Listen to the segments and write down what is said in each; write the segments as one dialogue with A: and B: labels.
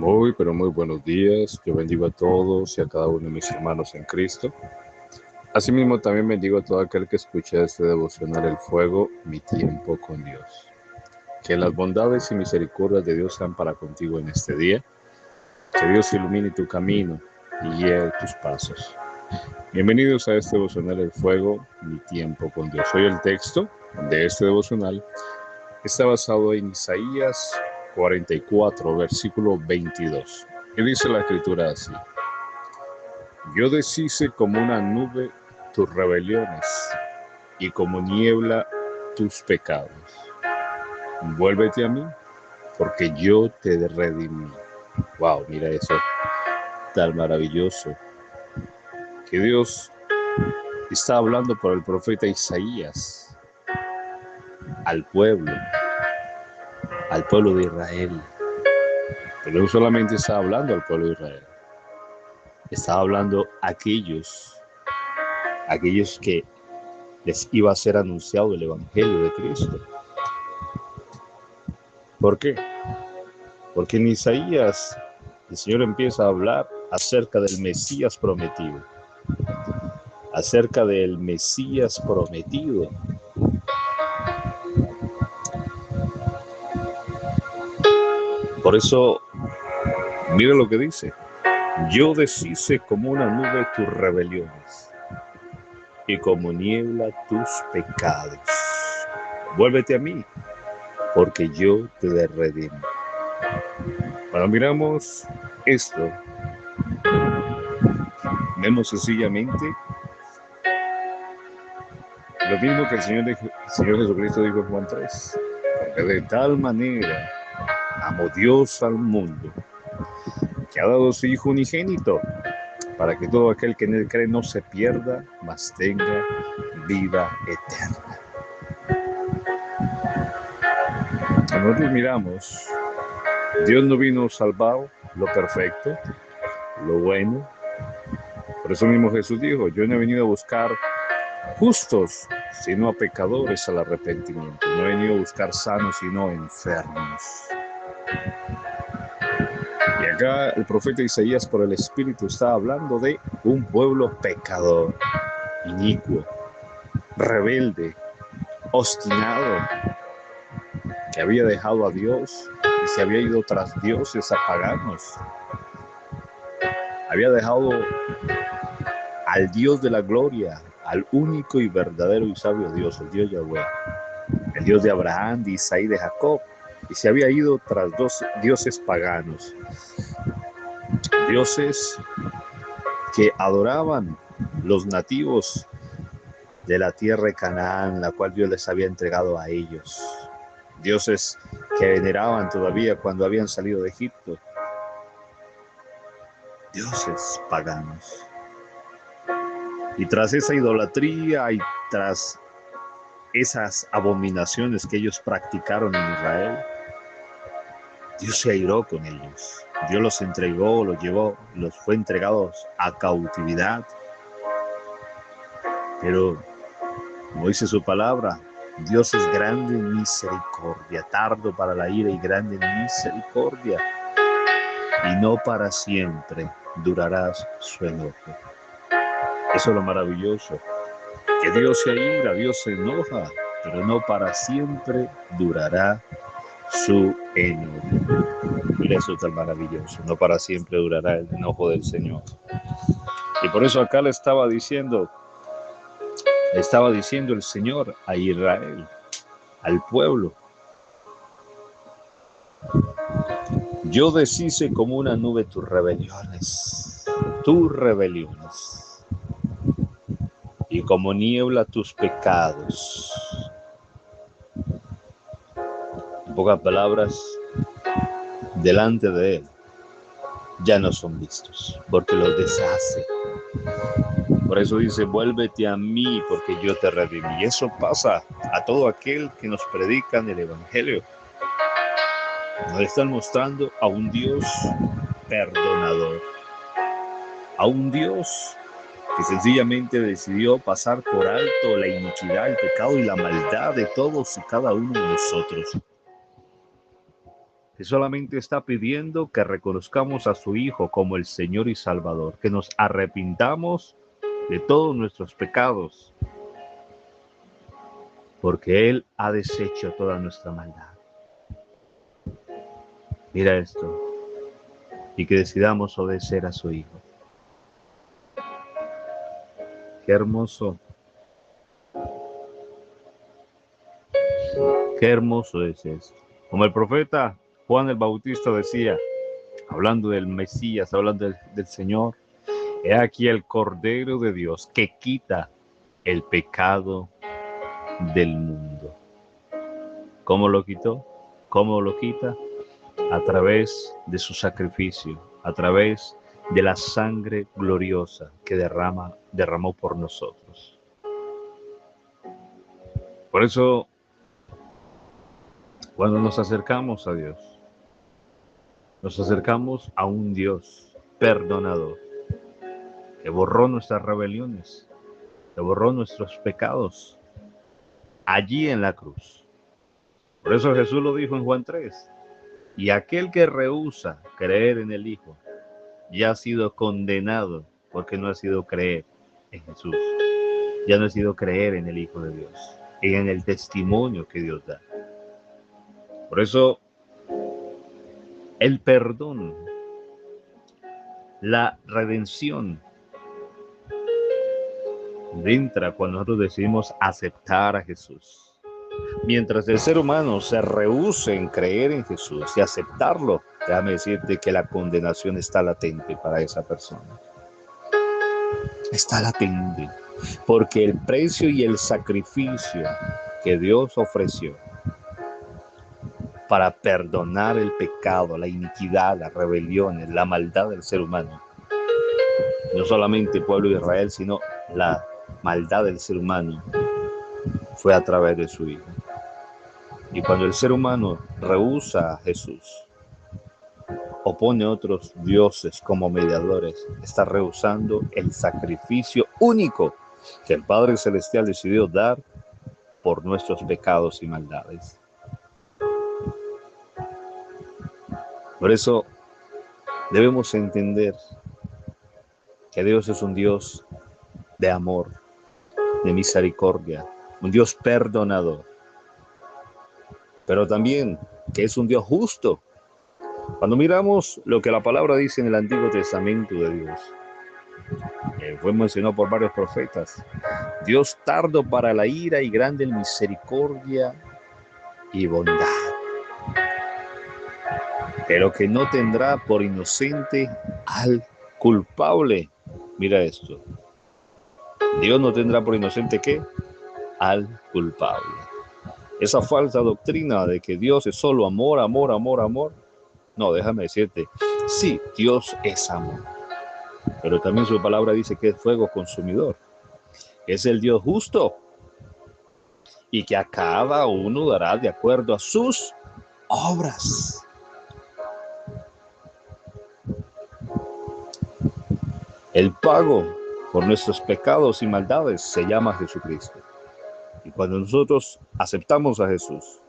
A: Muy, pero muy buenos días. Yo bendigo a todos y a cada uno de mis hermanos en Cristo. Asimismo, también bendigo a todo aquel que escucha este devocional El Fuego, mi tiempo con Dios. Que las bondades y misericordias de Dios sean para contigo en este día. Que Dios ilumine tu camino y guíe tus pasos. Bienvenidos a este devocional El Fuego, mi tiempo con Dios. Hoy el texto de este devocional está basado en Isaías 44, versículo 22. Y dice la escritura así: Yo deshice como una nube tus rebeliones y como niebla tus pecados. Vuélvete a mí, porque yo te redimí. Wow, mira eso tan maravilloso. Que Dios está hablando por el profeta Isaías al pueblo de Israel. Pero no solamente está hablando al pueblo de Israel, está hablando a aquellos que les iba a ser anunciado el Evangelio de Cristo. ¿Por qué? Porque en Isaías el Señor empieza a hablar acerca del Mesías prometido. Acerca del Mesías prometido. Por eso, mira lo que dice: Yo deshice como una nube tus rebeliones y como niebla tus pecados. Vuélvete a mí, porque yo te redimí. Cuando miramos esto, vemos sencillamente lo mismo que el Señor Jesucristo dijo en Juan 3. Porque de tal manera amó Dios al mundo, que ha dado a su Hijo unigénito, para que todo aquel que en él cree no se pierda, mas tenga vida eterna. Cuando nosotros miramos, Dios no vino a salvar lo perfecto, lo bueno. Por eso mismo Jesús dijo: yo no he venido a buscar justos, sino a pecadores al arrepentimiento. No he venido a buscar sanos, sino enfermos. Y acá el profeta Isaías, por el Espíritu, está hablando de un pueblo pecador, inicuo, rebelde, obstinado, que había dejado a Dios y se había ido tras dioses a paganos. Había dejado al Dios de la gloria, al único y verdadero y sabio Dios, el Dios Yahweh, el Dios de Abraham, de Isaí, de Jacob, y se había ido tras dos dioses paganos, dioses que adoraban los nativos de la tierra de Canaán, la cual Dios les había entregado a ellos, dioses que veneraban todavía cuando habían salido de Egipto, dioses paganos. Y tras esa idolatría y tras esas abominaciones que ellos practicaron en Israel, Dios se airó con ellos. Dios los entregó, los llevó, los fue entregados a cautividad. Pero, como dice su palabra, Dios es grande en misericordia, tardo para la ira y grande en misericordia, y no para siempre durará su enojo. Eso es lo maravilloso, que Dios se ira, Dios se enoja, pero no para siempre durará su enojo. Mira, eso es tan maravilloso. No para siempre durará el enojo del Señor. Y por eso acá le estaba diciendo el Señor a Israel, al pueblo: yo deshice como una nube tus rebeliones, y como niebla tus pecados. En pocas palabras, delante de Él ya no son vistos, porque los deshace. Por eso dice: vuélvete a mí, porque yo te redimí. Y eso pasa a todo aquel que nos predican el Evangelio. Nos están mostrando a un Dios perdonador, a un Dios que sencillamente decidió pasar por alto la iniquidad, el pecado y la maldad de todos y cada uno de nosotros. y solamente está pidiendo que reconozcamos a su Hijo como el Señor y Salvador, que nos arrepintamos de todos nuestros pecados, porque Él ha deshecho toda nuestra maldad. Mira esto, y que decidamos obedecer a su Hijo. Qué hermoso es esto. Como el profeta Juan el Bautista decía, hablando del Mesías, hablando del Señor, he aquí el Cordero de Dios que quita el pecado del mundo. ¿Cómo lo quitó? ¿Cómo lo quita? A través de su sacrificio, a través de la sangre gloriosa que derramó por nosotros. Por eso, cuando nos acercamos a Dios, nos acercamos a un Dios perdonador, que borró nuestras rebeliones, que borró nuestros pecados, allí en la cruz. Por eso Jesús lo dijo en Juan 3, y aquel que rehúsa creer en el Hijo, ya ha sido condenado, porque no ha sido creer en Jesús, ya no ha sido creer en el Hijo de Dios, y en el testimonio que Dios da. Por eso, el perdón, la redención, entra cuando nosotros decidimos aceptar a Jesús. Mientras el ser humano se rehúse en creer en Jesús y aceptarlo, déjame decirte que la condenación está latente para esa persona. Está latente, porque el precio y el sacrificio que Dios ofreció para perdonar el pecado, la iniquidad, las rebeliones, la maldad del ser humano, no solamente el pueblo de Israel, sino la maldad del ser humano, fue a través de su Hijo. Y cuando el ser humano rehúsa a Jesús, o pone otros dioses como mediadores, está rehusando el sacrificio único que el Padre Celestial decidió dar por nuestros pecados y maldades. Por eso debemos entender que Dios es un Dios de amor, de misericordia, un Dios perdonador, pero también que es un Dios justo. Cuando miramos lo que la palabra dice en el Antiguo Testamento de Dios, fue mencionado por varios profetas, Dios tardo para la ira y grande en misericordia y bondad, pero que no tendrá por inocente al culpable. Mira esto, Dios no tendrá por inocente ¿qué? Al culpable. Esa falsa doctrina de que Dios es solo amor, amor, amor, amor. No, déjame decirte, sí, Dios es amor, pero también su palabra dice que es fuego consumidor. Es el Dios justo y que a cada uno dará de acuerdo a sus obras. El pago por nuestros pecados y maldades se llama Jesucristo. Y cuando nosotros aceptamos a Jesús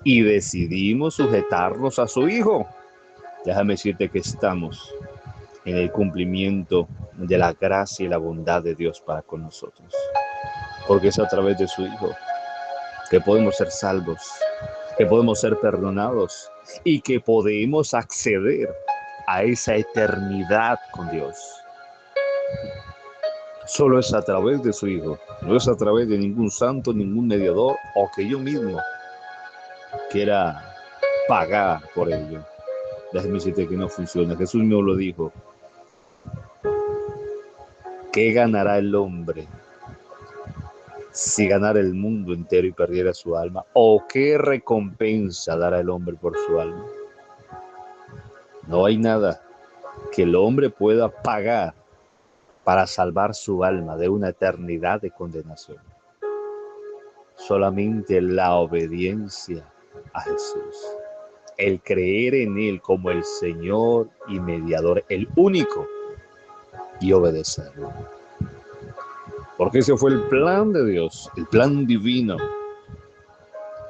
A: y decidimos sujetarnos a su Hijo, déjame decirte que estamos en el cumplimiento de la gracia y la bondad de Dios para con nosotros. Porque es a través de su Hijo que podemos ser salvos, que podemos ser perdonados y que podemos acceder a esa eternidad con Dios. Solo es a través de su Hijo, no es a través de ningún santo, ningún mediador o que yo mismo quiera pagar por ello. Déjeme decirte que no funciona. Jesús mismo lo dijo. ¿Qué ganará el hombre si ganara el mundo entero y perdiera su alma? ¿O qué recompensa dará el hombre por su alma? No hay nada que el hombre pueda pagar para salvar su alma de una eternidad de condenación. Solamente la obediencia a Jesús, el creer en Él como el Señor y mediador, el único, y obedecerlo. Porque ese fue el plan de Dios, el plan divino,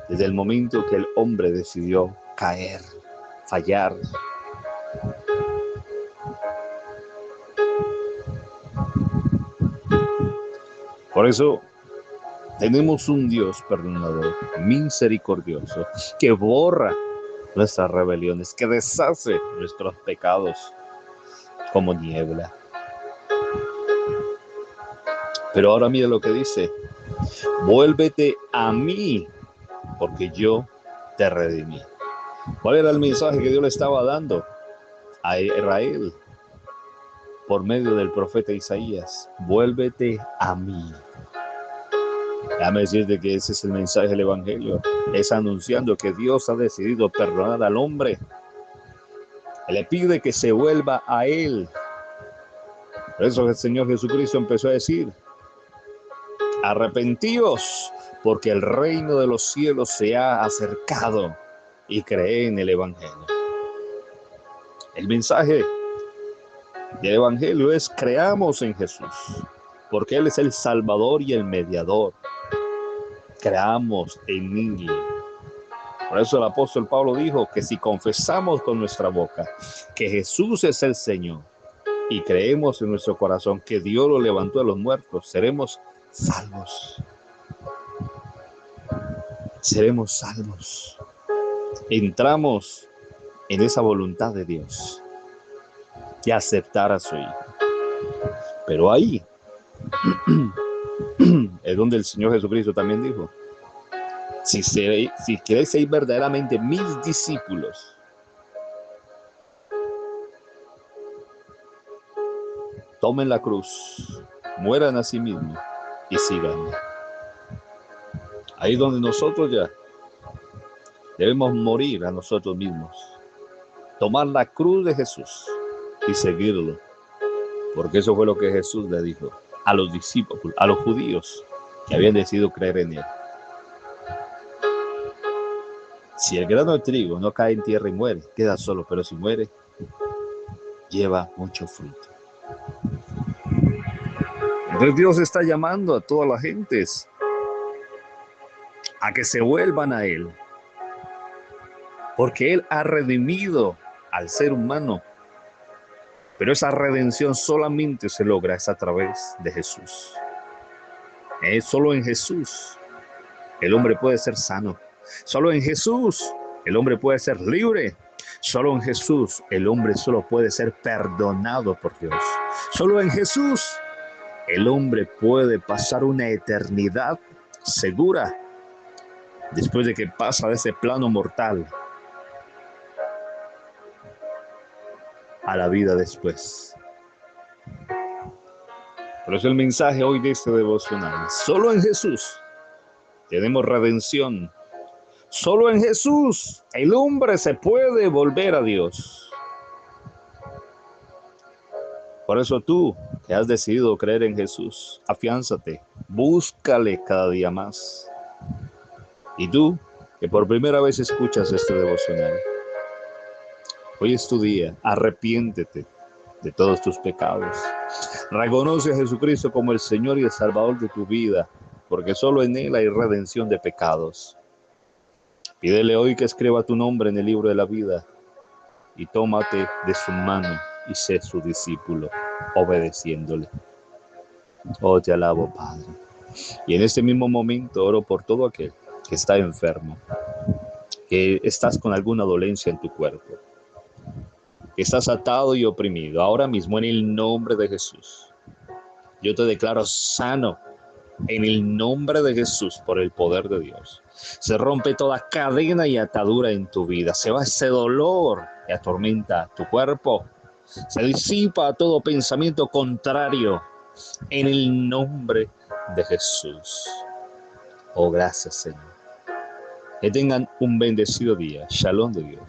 A: desde el momento que el hombre decidió caer fallar. Por eso tenemos un Dios perdonador, misericordioso, que borra nuestras rebeliones, que deshace nuestros pecados como niebla. Pero ahora mira lo que dice: vuélvete a mí, porque yo te redimí. ¿Cuál era el mensaje que Dios le estaba dando a Israel por medio del profeta Isaías? Vuélvete a mí. Déjame decirte que ese es el mensaje del Evangelio. Es anunciando que Dios ha decidido perdonar al hombre. Él le pide que se vuelva a Él. Por eso el Señor Jesucristo empezó a decir: arrepentíos, porque el reino de los cielos se ha acercado, y cree en el Evangelio. El mensaje del Evangelio es: creamos en Jesús, porque Él es el Salvador y el mediador. Creamos en Él. Por eso el apóstol Pablo dijo que si confesamos con nuestra boca que Jesús es el Señor y creemos en nuestro corazón que Dios lo levantó de los muertos, seremos salvos. Seremos salvos. Entramos en esa voluntad de Dios de aceptar a su Hijo. Pero ahí es donde el Señor Jesucristo también dijo: si queréis ser verdaderamente mis discípulos, tomen la cruz, mueran a sí mismos y síganme. Ahí es donde nosotros ya debemos morir a nosotros mismos, tomar la cruz de Jesús y seguirlo, porque eso fue lo que Jesús le dijo a los discípulos, a los judíos que habían decidido creer en Él. Si el grano de trigo no cae en tierra y muere, queda solo, pero si muere, lleva mucho fruto. Entonces Dios está llamando a todas las gentes a que se vuelvan a Él, porque Él ha redimido al ser humano, pero esa redención solamente se logra a través de Jesús. Solo en Jesús el hombre puede ser sano. Solo en Jesús el hombre puede ser libre. Solo en Jesús el hombre solo puede ser perdonado por Dios. Solo en Jesús el hombre puede pasar una eternidad segura después de que pasa de ese plano mortal a la vida después. Por eso el mensaje hoy de este devocional: solo en Jesús tenemos redención. Solo en Jesús el hombre se puede volver a Dios. Por eso tú, que has decidido creer en Jesús, afiánzate, búscale cada día más. Y tú, que por primera vez escuchas este devocional, hoy es tu día. Arrepiéntete de todos tus pecados. Reconoce a Jesucristo como el Señor y el Salvador de tu vida, porque solo en Él hay redención de pecados. Pídele hoy que escriba tu nombre en el libro de la vida y tómate de su mano y sé su discípulo, obedeciéndole. Oh, te alabo, Padre. Y en este mismo momento oro por todo aquel que está enfermo, que estás con alguna dolencia en tu cuerpo, que estás atado y oprimido. Ahora mismo, en el nombre de Jesús, yo te declaro sano. En el nombre de Jesús, por el poder de Dios, se rompe toda cadena y atadura en tu vida. Se va ese dolor que atormenta tu cuerpo. Se disipa todo pensamiento contrario en el nombre de Jesús. Oh, gracias, Señor. Que tengan un bendecido día. Shalom de Dios.